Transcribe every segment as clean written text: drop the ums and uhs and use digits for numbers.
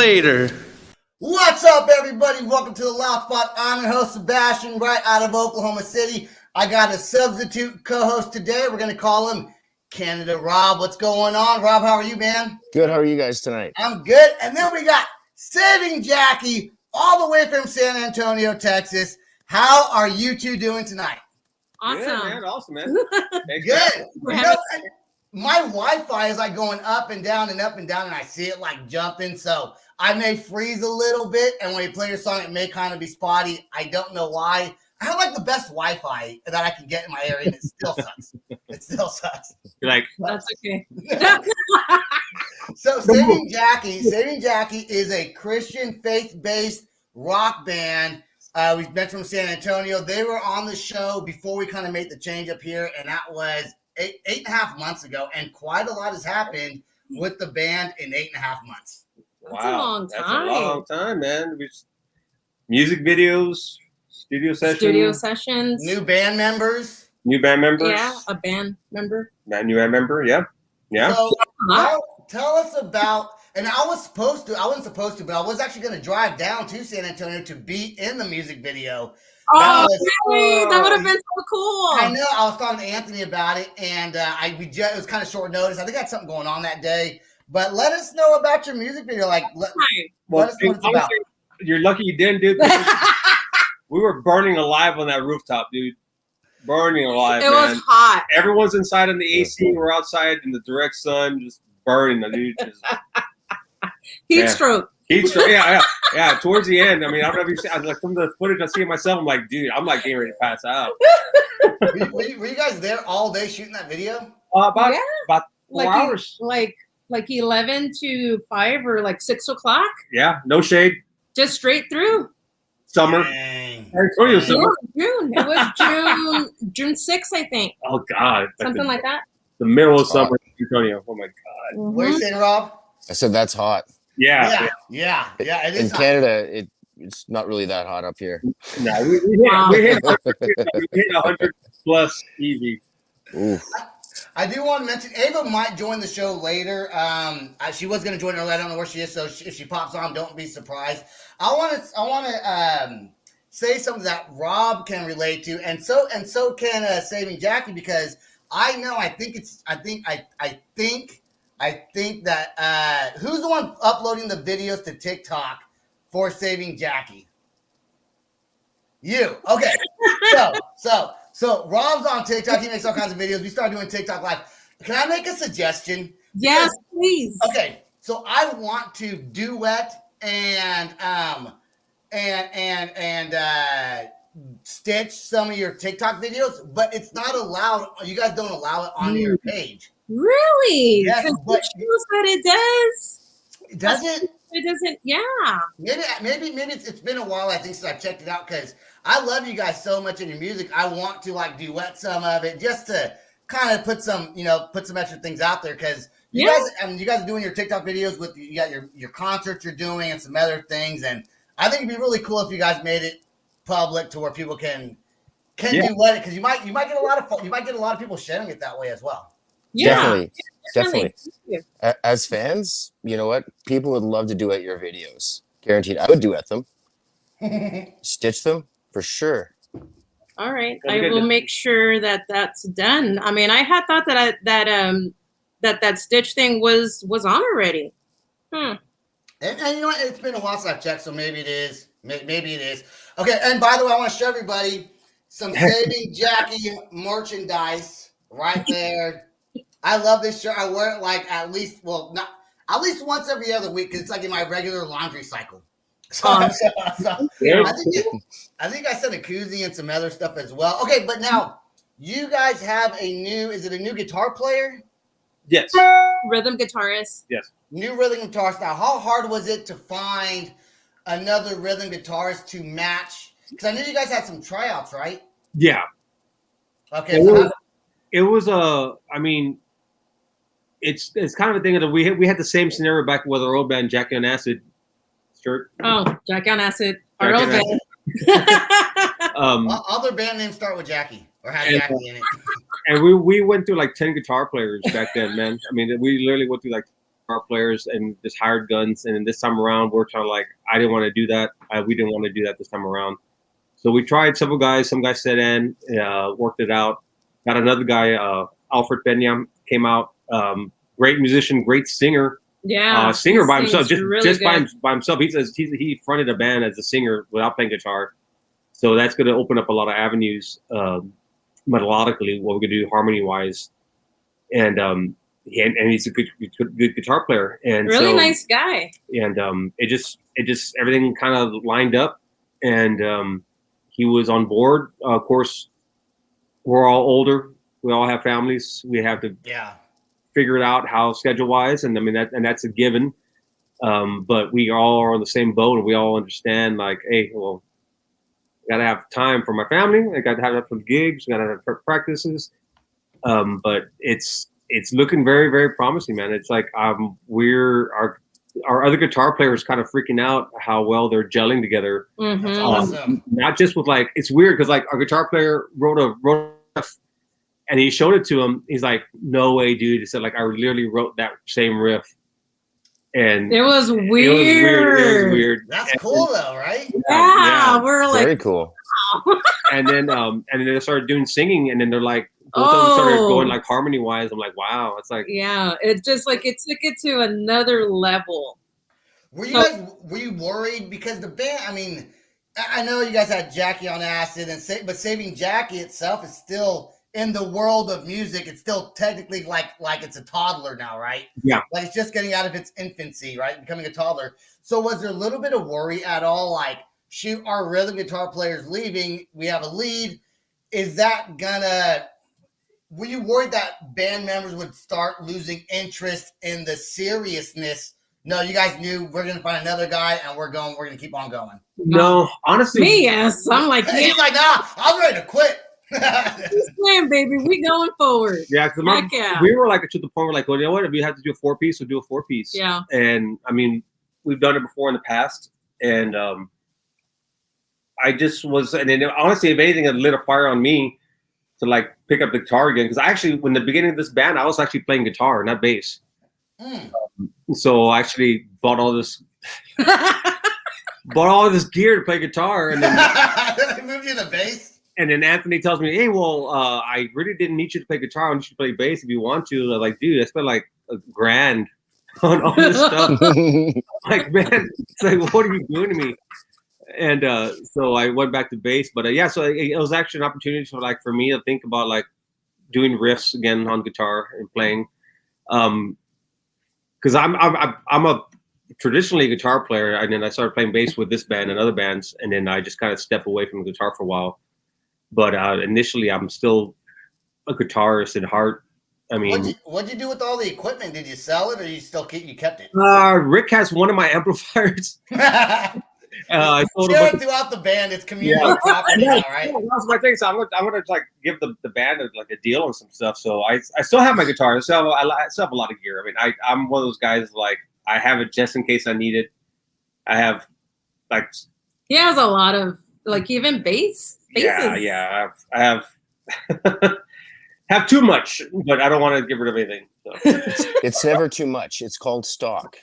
later. What's up, everybody? Welcome to the Loud Spot. I'm your host, Sebastian, right out of Oklahoma City. I got a substitute co-host today. We're going to call him Canada Rob. What's going on? Rob, how are you, man? Good. How are you guys tonight? I'm good. And then we got Saving Jackie all the way from San Antonio, Texas. How are you two doing tonight? Awesome. Good, man. Awesome, man. Good. You know, my Wi-Fi is like going up and down and up and down, and I see it like jumping. So I may freeze a little bit, and when you play your song, it may kind of be spotty. I don't know why. I have like the best Wi-Fi that I can get in my area, and it still sucks. It still sucks. You're like, that's okay. So Saving Jackie is a Christian faith-based rock band. We've been from San Antonio. They were on the show before we kind of made the change up here, and that was eight and a half months ago. And quite a lot has happened with the band in 8.5 months. That's a long time. That's a long time, man. Music videos, studio sessions. New band members. Yeah, a band member. New band member, yeah. So tell us about, and I wasn't supposed to, but I was actually going to drive down to San Antonio to be in the music video. That would have been so cool. I know. I was talking to Anthony about it, and it was kind of short notice. I think I had something going on that day. But let us know about your music video. Let us know what it's about. You're lucky you didn't do this. We were burning alive on that rooftop, dude. Burning alive. It was hot. Everyone's inside in the AC. We're outside in the direct sun, just burning. Dude. Heat stroke. Yeah. Towards the end, I mean, I don't know if you see. I was like, some of the footage I see of myself, I'm like, dude, I'm like getting ready to pass out. Were you guys there all day shooting that video? About 4 hours. Like 11 to 5 or like 6 o'clock. Yeah, no shade. Just straight through. Summer. Summer. June. It was June 6th, I think. Oh God. Something like that. The middle of summer in San Antonio. Oh my God. Mm-hmm. What are you saying, Rob? I said that's hot. Yeah. It is in Canada, it's not really that hot up here. No, we hit 100 plus easy. Oof. I do want to mention Ava might join the show later. She was going to join early. I don't know where she is, so if she pops on, don't be surprised. I want to say something that Rob can relate to, and so can Saving Jackie, because I think that who's the one uploading the videos to TikTok for Saving Jackie? You. Okay. So Rob's on TikTok. He makes all kinds of videos. We started doing TikTok live. Can I make a suggestion? Yes, please. Okay. So I want to duet and stitch some of your TikTok videos, but it's not allowed. You guys don't allow it on your page. Really? Yes, but that it does. Does it? It doesn't. Yeah. Maybe it's been a while, I think, since I've checked it out, because I love you guys so much in your music. I want to duet some of it just to kind of put some extra things out there, because you guys are doing your TikTok videos with you got your concerts you're doing and some other things, and I think it'd be really cool if you guys made it public to where people can duet it, because you might get a lot of people sharing it that way as well. Yeah, Definitely. As fans, you know what? People would love to duet your videos. Guaranteed. I would duet them. Stitch them for sure. All right. I will make sure that that's done. I mean, I had thought that stitch thing was on already. And you know what? It's been a while since I've checked, so maybe it is. Maybe it is. Okay, and by the way, I want to show everybody some Saving Jackie merchandise right there. I love this shirt. I wear it at least once every other week, because it's like in my regular laundry cycle. So I think I said a koozie and some other stuff as well. Okay, but now you guys have is it a new guitar player? Yes. Rhythm guitarist. Yes. New rhythm guitarist. Now, how hard was it to find another rhythm guitarist to match? Because I knew you guys had some tryouts, right? Yeah. Okay. It was it's kind of a thing that we had the same scenario back with our old band, Jackie on Acid shirt. Oh, Jackie on Acid, our old band. Other band names start with Jackie or have Jackie in it. And we went through like 10 guitar players back then, man. I mean, we literally went through like guitar players and just hired guns. And then this time around, we're kind of like, I didn't want to do that. We didn't want to do that this time around. So we tried several guys. Some guys set in, worked it out. Got another guy, Alfred Peña, came out. Great musician, great singer. Yeah, singer by himself, just by himself. He says he fronted a band as a singer without playing guitar. So that's going to open up a lot of avenues melodically, what we're going to do harmony-wise. And he's a good guitar player. And really nice guy. And it just everything kind of lined up. And he was on board. Of course, we're all older. We all have families. We have to figure it out how schedule-wise. And I mean, that's a given. But we all are on the same boat, and we all understand, like, hey, well, got to have time for my family. I got to have some gigs. Got to have practices. But it's looking very, very promising, man. It's like our other guitar players kind of freaking out how well they're gelling together. Mm-hmm. That's awesome. Not just with, like, it's weird because, like, our guitar player wrote a riff, and he showed it to him. He's like, "No way, dude!" He said, "Like, I literally wrote that same riff." And it was weird. It was weird. That's cool though, right? Yeah, we're like, very cool. wow. and then they started doing singing, and then they're like, both of them started going like harmony wise. I'm like, wow, it's like, yeah, it's just like it took it to another level. Were you worried because the band? I mean, I know you guys had Jackie on acid, but Saving Jackie itself is still in the world of music. It's still technically like it's a toddler now, right? Yeah, like it's just getting out of its infancy, right, becoming a toddler. So was there a little bit of worry at all, like, shoot, our rhythm guitar player's leaving, we have a lead, is that gonna, were you worried that band members would start losing interest in the seriousness? No, you guys knew we're gonna find another guy and we're gonna keep on going. No, honestly, me, yes, I'm like, yeah. He's like, nah, I'm ready to quit. He's playing, baby, we going forward. Yeah, because we were like to the point where, like, well, you know what, if we have to do a 4-piece, we'll do a 4-piece. Yeah. And I mean, we've done it before in the past, and I just was, and then honestly, if anything, it lit a fire on me to, like, pick up the guitar again. Because I actually, when the beginning of this band, I was actually playing guitar, not bass. So I actually bought all this gear to play guitar, and then I moved you to bass. And then Anthony tells me, "Hey, well, I really didn't need you to play guitar. I want you to play bass if you want to." I'm like, dude, I spent like $1,000 on all this stuff. Like, man, it's like, what are you doing to me? And so I went back to bass. But yeah, so it was actually an opportunity for me to think about, like, doing riffs again on guitar and playing. Because I'm a traditionally guitar player, and then I started playing bass with this band and other bands, and then I just kind of stepped away from the guitar for a while. But initially, I'm still a guitarist at heart. I mean, what'd you do with all the equipment? Did you sell it, or you kept it? Rick has one of my amplifiers. I told him throughout the band. It's community property now, right? Yeah, that's my thing. So I'm gonna like give the band a deal on some stuff. So I still have my guitar. I still have a lot of gear. I mean, I'm one of those guys, like, I have it just in case I need it. I have, like, he has a lot of, like, even bass. Yeah. I have too much, but I don't want to get rid of anything. So. It's never too much. It's called stock.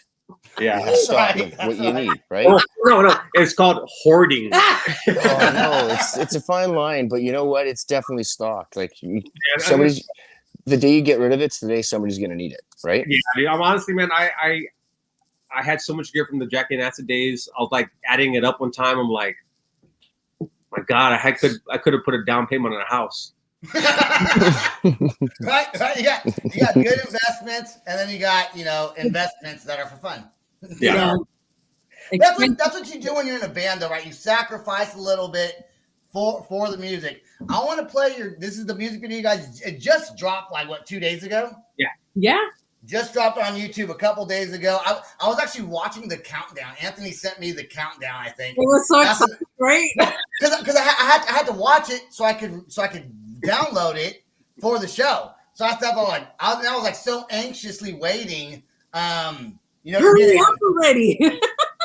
Yeah, you have stock of what you need, right? No, it's called hoarding. Oh, no, it's a fine line, but you know what? It's definitely stock. Like, the day you get rid of it's the day somebody's gonna need it, right? Yeah, I'm honestly, man, I had so much gear from the Jackie and Acid days. I was like adding it up one time. I'm like, my God, I could have put a down payment on a house. right. You got good investments, and then you got, investments that are for fun. Yeah. That's what you do when you're in a band, though, right? You sacrifice a little bit for the music. I want to play this is the music video you guys, it just dropped, like, what, 2 days ago? Yeah. Just dropped on YouTube a couple days ago. I was actually watching the countdown. Anthony sent me the countdown, I think. It was so exciting, right? Because I had to watch it so I could download it for the show. So I was like so anxiously waiting. Hurry up already.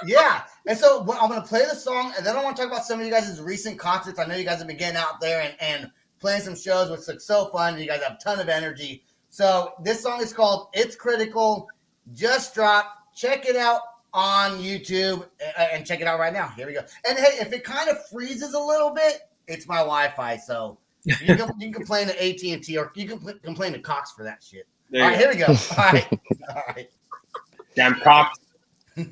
Yeah. And so I'm going to play the song, and then I want to talk about some of you guys' recent concerts. I know you guys have been getting out there and playing some shows, which looks so fun. You guys have a ton of energy. So this song is called It's Critical. just dropped. Check it out on YouTube and check it out right now. Here we go. And hey, if it kind of freezes a little bit, it's my Wi-Fi, so you can complain to AT&T or you can complain to Cox for that shit. All right, here we go. All right. Damn Cox. There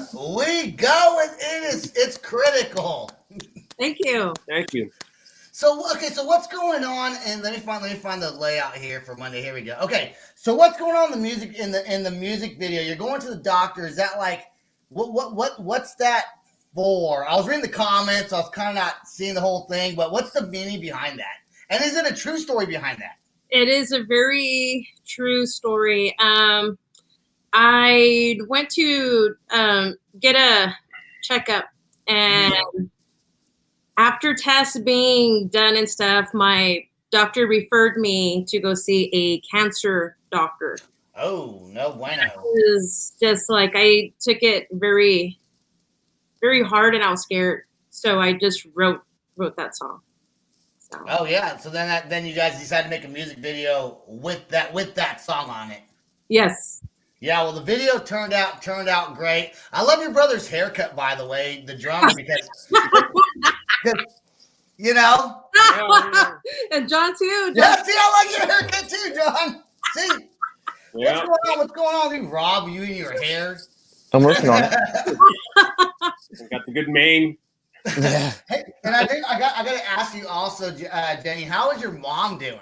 we go. It's critical. Thank you. Thank you. So okay, so what's going on? And let me find the layout here for Monday. Here we go. Okay, so what's going on in the music in the music video? You're going to the doctor. Is that like what's that for? I was reading the comments. I was kind of not seeing the whole thing, but what's the meaning behind that? And is it a true story behind that? It is a very true story. I went to get a checkup, and after tests being done and stuff, my doctor referred me to go see a cancer doctor. Oh, no bueno. It was just like I took it very, very hard, and I was scared. So I just wrote that song. So. Oh yeah. So then you guys decided to make a music video with that song on it. Yes. Yeah, well, the video turned out great. I love your brother's haircut, by the way, the drummer, because you know. And John too. Yeah, see, I like your haircut too, John. See, yeah. What's going on, dude? Rob, you and your hair. I'm working on it. Got the good mane. Yeah. Hey, and I think I got to ask you also, Jenny, how is your mom doing?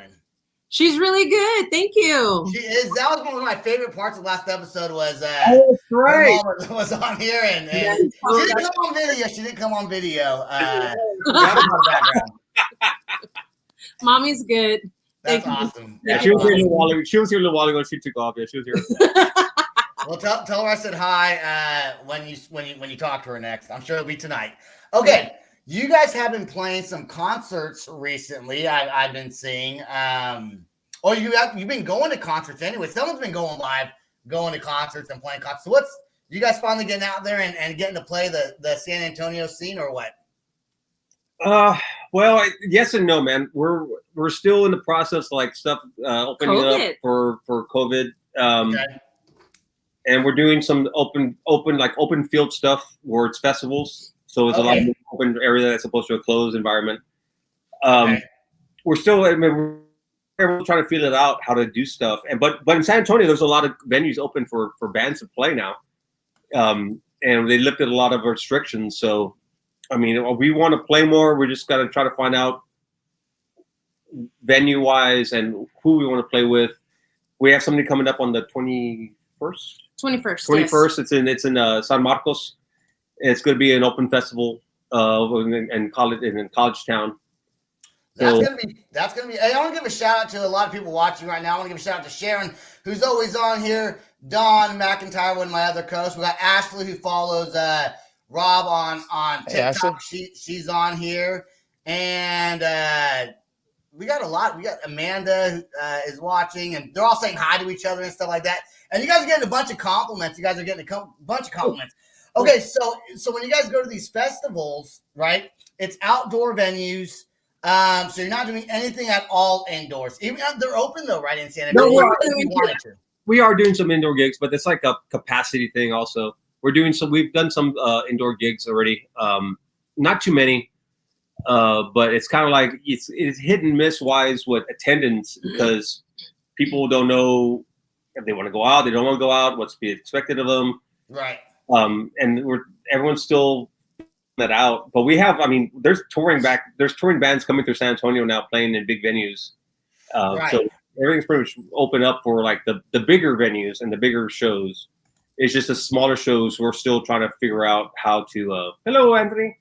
She's really good. Thank you. She is. That was one of my favorite parts of the last episode was that's right. her mom was on here and she didn't come on video. She didn't come on video. Mommy's good. That's awesome. Yeah, she was here a little while ago. She was here a little while ago. She took off. Yeah, she was here. Well, tell her I said hi when you talk to her next. I'm sure it'll be tonight. Okay. You guys have been playing some concerts recently. I've been seeing. You've been going to concerts anyway. Someone's been going live, going to concerts and playing concerts. So you guys finally getting out there and getting to play the San Antonio scene or what? Well, yes and no, man. We're still in the process, like stuff opening COVID. up for COVID. Okay. And we're doing some open field stuff where it's festivals. So it's a lot of open area that's opposed to a closed environment. We're still, we're trying to feel it out how to do stuff. But in San Antonio, there's a lot of venues open for bands to play now, and they lifted a lot of restrictions. So, I mean, we want to play more. We just got to try to find out venue wise and who we want to play with. We have somebody coming up on the 21st. 21st. Yes. It's in San Marcos. It's going to be an open festival in College Town. That's gonna be. Hey, I want to give a shout out to a lot of people watching right now. I want to give a shout out to Sharon, who's always on here. Dawn McIntyre, one of my other co-hosts. We got Ashley, who follows Rob on TikTok. She's on here, and we got a lot. We got Amanda who is watching, and they're all saying hi to each other and stuff like that. And you guys are getting a bunch of compliments. You guys are getting a bunch of compliments. Okay, so when you guys go to these festivals, right? It's outdoor venues. So you're not doing anything at all indoors. Even they're open though, right in San Antonio. No, we are doing some indoor gigs, but it's like a capacity thing. Also, we've done some indoor gigs already. Not too many, but it's kind of like it's hit and miss wise with attendance because people don't know if they want to go out, they don't want to go out, what's be expected of them. Right. And everyone's still that out, but we have. I mean, there's touring bands coming through San Antonio now, playing in big venues. Right. So everything's pretty much open up for like the bigger venues and the bigger shows. It's just the smaller shows. We're still trying to figure out how to. Hello, Anthony.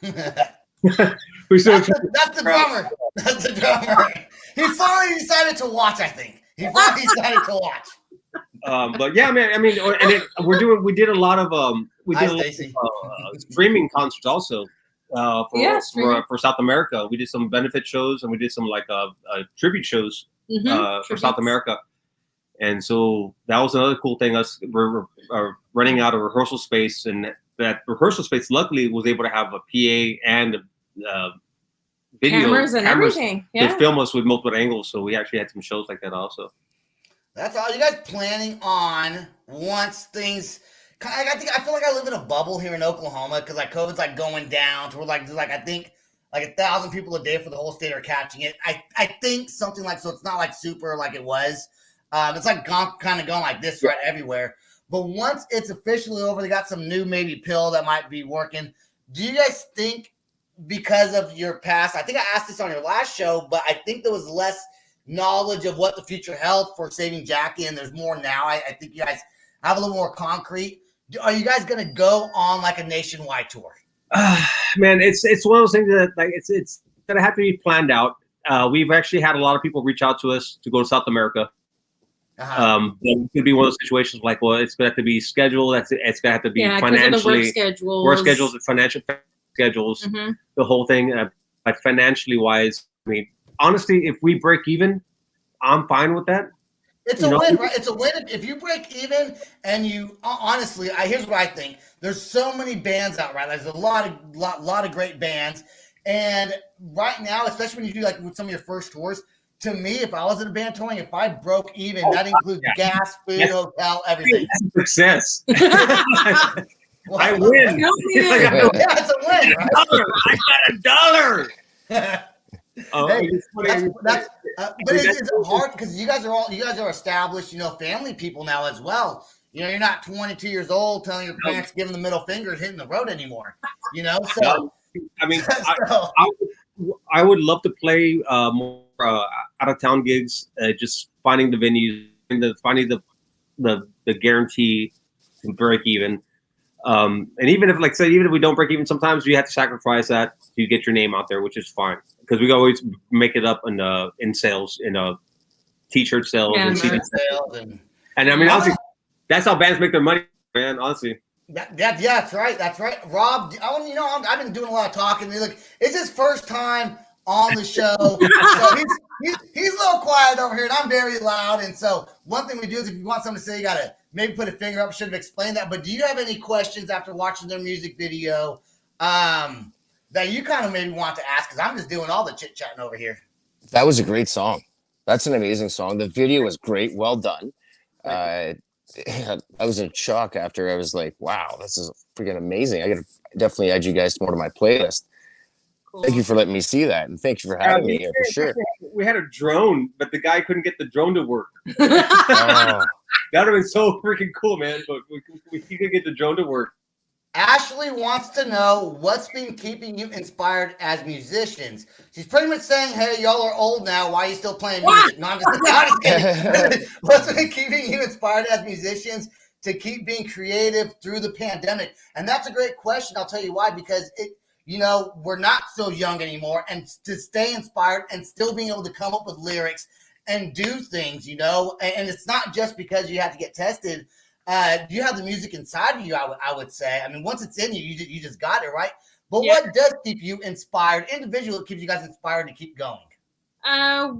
That's the drummer. That's the drummer. He finally decided to watch. I think he finally decided to watch. But yeah, man. I mean, we did a lot of streaming concerts also for South America. We did some benefit shows and we did some like tribute shows for South America. And so that was another cool thing. We're running out of rehearsal space, and that rehearsal space luckily was able to have a PA and video cameras and everything. Yeah. They film us with multiple angles, so we actually had some shows like that also. That's all you guys planning on once things. I feel like I live in a bubble here in Oklahoma because like COVID's like going down to where like there's like I think like 1,000 people a day for the whole state are catching it. I think something like so it's not like super like it was. It's like kind of going like this right everywhere. But once it's officially over, they got some new maybe pill that might be working. Do you guys think because of your past? I think I asked this on your last show, but I think there was less knowledge of what the future held for Saving Jackie, and there's more now. I think you guys have a little more concrete. Are you guys going to go on like a nationwide tour? Man, it's one of those things that like it's going to have to be planned out. We've actually had a lot of people reach out to us to go to South America. It could be one of those situations like, well, it's going to have to be scheduled. It's going to have to be financially work schedules and financial schedules, the whole thing. But financially wise, I mean, honestly, if we break even, I'm fine with that. It's a win, right? It's a win if you break even and you honestly. Here's what I think: there's so many bands out right. There's a lot of great bands, and right now, especially when you do like with some of your first tours. To me, if I was in a band touring, if I broke even, that includes gas, food, hotel, everything. Success. I win. Yeah, it's a win, right? I got $1. But it's hard because you guys are established, family people now as well. You're not 22 years old telling your parents, giving the middle finger and hitting the road anymore. So I mean, I would love to play more out of town gigs. Just finding the venues, finding the guarantee to break even. And even if, like I said, even if we don't break even, sometimes we have to sacrifice that to get your name out there, which is fine because we always make it up in sales, t-shirt sales and CD sales, and I mean, honestly, that's how bands make their money, man. Honestly. That's right. That's right. Rob, I've been doing a lot of talking. Look, it's his first time on the show, so he's a little quiet over here, and I'm very loud. And so one thing we do is if you want something to say, you gotta maybe put a finger up. Should have explained that. But do you have any questions after watching their music video that you kind of maybe want to ask? Because I'm just doing all the chit chatting over here. That was a great song. That's an amazing song. The video was great. Well done. I was in shock after. I was like, wow, this is freaking amazing. I gotta definitely add you guys more to my playlist. Cool. Thank you for letting me see that, and thank you for having me here for sure. We had a drone, but the guy couldn't get the drone to work. That would have been so freaking cool, man. But we couldn't get the drone to work. Ashley wants to know what's been keeping you inspired as musicians. She's pretty much saying, hey, y'all are old now. Why are you still playing music? No, I'm just kidding. What's been keeping you inspired as musicians to keep being creative through the pandemic? And that's a great question. I'll tell you why, because we're not so young anymore, and to stay inspired and still being able to come up with lyrics and do things, and it's not just because you have to get tested. You have the music inside of you, I would say. I mean, once it's in you, you just got it, right? But what does keep you inspired? Individually, keeps you guys inspired to keep going?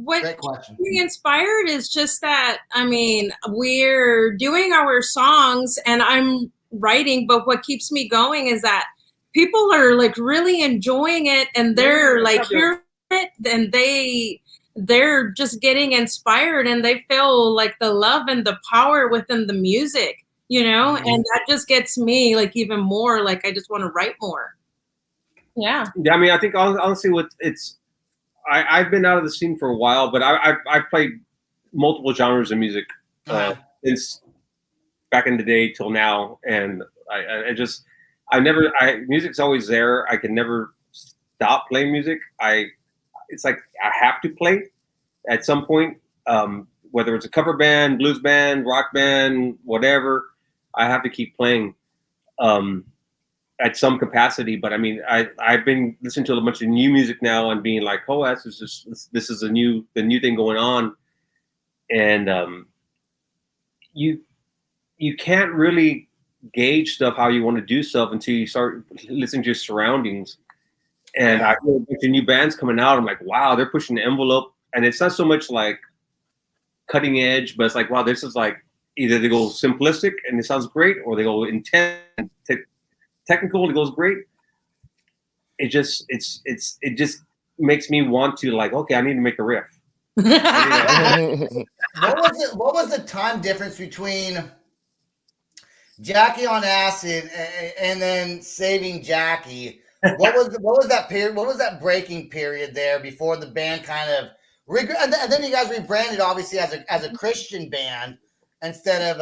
What keeps me inspired is just that, I mean, we're doing our songs and I'm writing, but what keeps me going is that people are like really enjoying it and they're like hearing it and they're just getting inspired and they feel like the love and the power within the music, and that just gets me like even more like I just want to write more. Yeah. I mean, I think honestly I've been out of the scene for a while, but I've played multiple genres of music since back in the day till now. And music's always there. I can never stop playing music. It's like I have to play at some point, whether it's a cover band, blues band, rock band, whatever. I have to keep playing at some capacity. But I mean, I've been listening to a bunch of new music now and being like, oh, this is the new thing going on, and you can't really gauge stuff how you want to do stuff until you start listening to your surroundings. And I feel a bunch of new bands coming out. I'm like, wow, they're pushing the envelope. And it's not so much like cutting edge, but it's like, wow, this is like either they go simplistic and it sounds great, or they go intense, technical and it goes great. It just makes me want to like, okay, I need to make a riff. What was the time difference between Jackie on Acid and then Saving Jackie? What was that period? What was that breaking period there before the band kind of and then you guys rebranded obviously as a Christian band instead of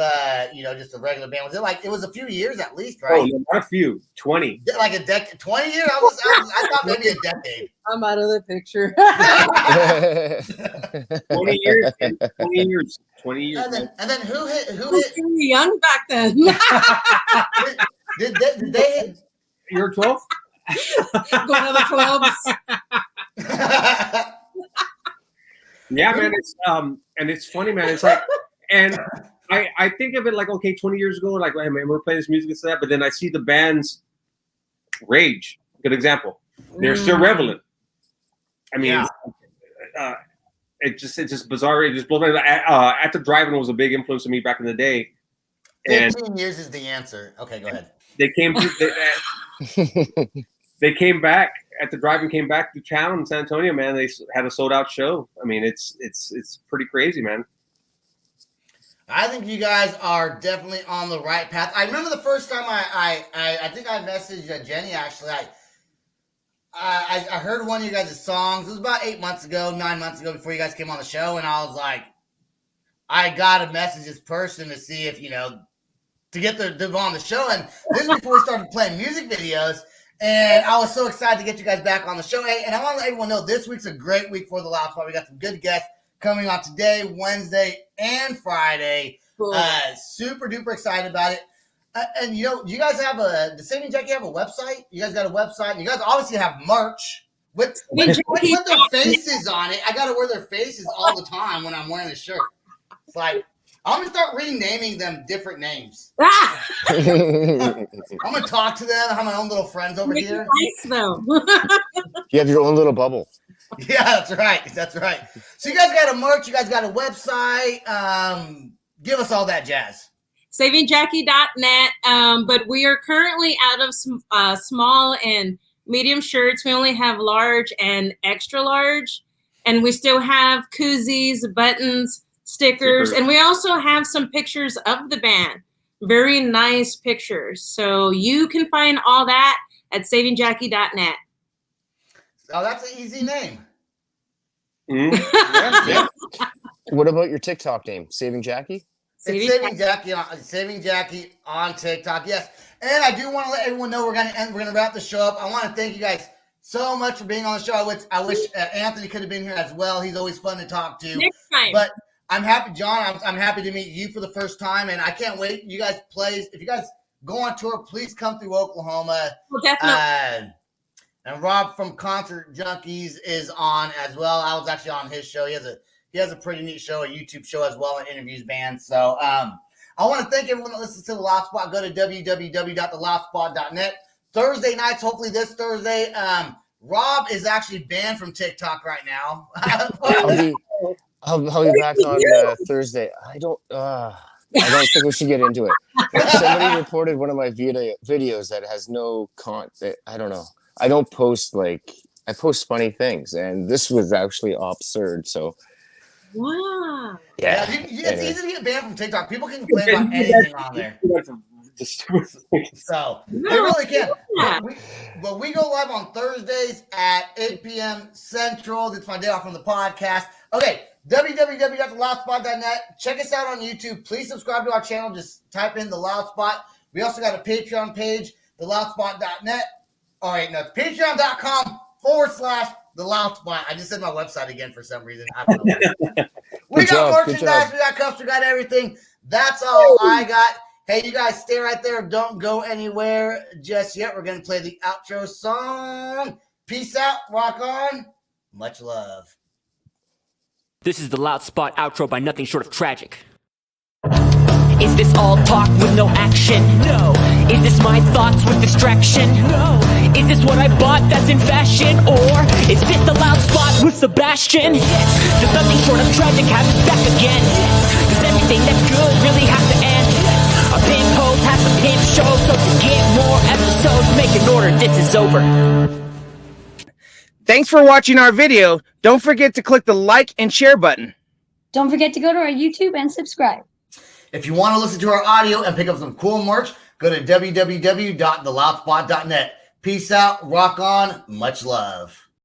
just a regular band? Was it like it was a few years at least, right? Oh, not a few, 20. Like a decade, 20 years? I thought maybe a decade. I'm out of the picture. 20 years. 20 years. And then who hit? You were young back then. Did they hit? You were 12? Going to the clubs. Yeah, man. It's and it's funny, man. It's like, and I think of it like, okay, 20 years ago, like, hey, man, we're playing this music and stuff, but then I see the bands rage. good example. They're still relevant. I mean, it's just bizarre. It just blows my mind. After Driving was a big influence on me back in the day. 15 years is the answer. Okay, go ahead. They came back. After Driving came back to town in San Antonio, man. They had a sold out show. I mean, it's pretty crazy, man. I think you guys are definitely on the right path. I remember the first time I think I messaged Jenny, actually. I heard one of you guys' songs. It was about 9 months ago before you guys came on the show. And I was like, I got to message this person to see if, to get them on the show. And this is before we started playing music videos. And I was so excited to get you guys back on the show. And I want to let everyone know this week's a great week for the Loud Spot. We got some good guests coming on today, Wednesday, and Friday. Cool. Super duper excited about it. And you guys have does Saving Jackie have a website? You guys got a website. And you guys obviously have merch with their faces on it. I got to wear their faces all the time when I'm wearing the shirt. It's like, I'm going to start renaming them different names. I'm going to talk to them. I have my own little friends over here. Nice, though. You have your own little bubble. Yeah, that's right. That's right. So you guys got a merch. You guys got a website. Give us all that jazz. SavingJackie.net. But we are currently out of small and medium shirts. We only have large and extra large. And we still have koozies, buttons, stickers, and we also have some pictures of the band. Very nice pictures. So you can find all that at SavingJackie.net. Oh, that's an easy name. Yeah. What about your TikTok name? Saving Jackie? It's Saving Jackie on TikTok. Yes. And I do want to let everyone know we're gonna wrap the show up. I want to thank you guys so much for being on the show. I wish Anthony could have been here as well. He's always fun to talk to. Next time. But I'm happy, John. I'm happy to meet you for the first time, and I can't wait. You guys play. If you guys go on tour, please come through Oklahoma. Well, definitely. And Rob from Concert Junkies is on as well. I was actually on his show. He has a pretty neat show, a YouTube show as well, and interviews bands. So I want to thank everyone that listens to The Loud Spot. Go to www.theloudspot.net. Thursday nights, hopefully this Thursday. Rob is actually banned from TikTok right now. I'll be back on Thursday. I don't think we should get into it. Somebody reported one of my videos that has no content. I don't know. I don't post I post funny things, and this was actually absurd. So, wow. Yeah. It's easy to get banned from TikTok. People can complain about anything on there. So they really can. But we go live on Thursdays at 8 p.m. Central. It's my day off from the podcast. Okay. www.theloudspot.net. Check us out on YouTube. Please subscribe to our channel. Just type in The Loud Spot. We also got a Patreon page, theloudspot.net. All right, no, it's patreon.com/The Loud Spot. I just said my website again for some reason. I don't know. We got merchandise, we got cups, we got everything. That's all I got. Hey, you guys stay right there. Don't go anywhere just yet. We're going to play the outro song. Peace out. Rock on. Much love. This is the Loud Spot outro by nothing short of tragic. Is this all talk with no action? No. Is this my thoughts with distraction? No. Is this what I bought that's in fashion? Or is this the Loud Spot with Sebastian? Yes. Does nothing short of tragic have us back again? Yes. Does everything that's good really have to end? Yes. Our pimp host has a pimp show, so to get more episodes, make an order, this is over. Thanks for watching our video. Don't forget to click the like and share button. Don't forget to go to our YouTube and subscribe. If you want to listen to our audio and pick up some cool merch, go to www.theloudspot.net. Peace out, rock on, much love.